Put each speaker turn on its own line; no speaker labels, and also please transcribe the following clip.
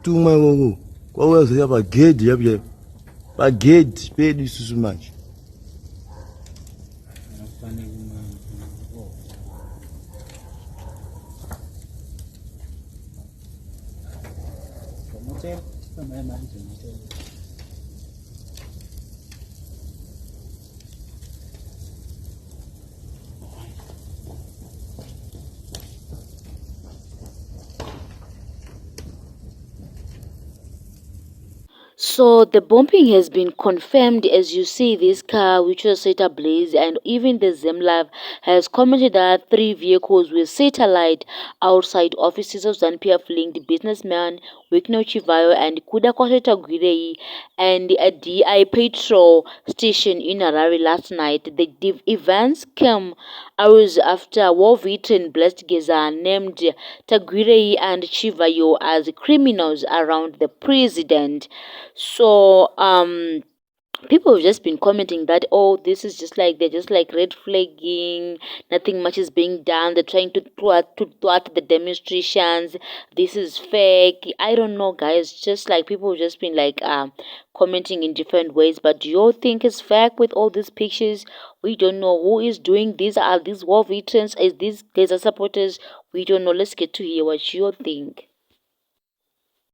tuma ngoku kwaweza bagedi yabye bagedi pedi susu manje
So the bombing has been confirmed. As you see, this car which was set ablaze, and even the ZimLive has commented that 3 vehicles were set alight outside offices of ZANU-PF linked businessman Wikno Chivayo and Kudakoshe Tagwirei and a DI petrol station in Harare last night. The events came hours after war veteran Blessed Geza named Tagwirei and Chivayo as criminals around the president. So people have just been commenting that, oh, this is just like, they're just like red flagging, nothing much is being done, they're trying to thwart the demonstrations, this is fake. I don't know, guys, just like people have just been like commenting in different ways. But do you think it's fake with all these pictures? We don't know who is doing these. Are these war veterans? Is these guys are supporters? We don't know. Let's get to hear what you think.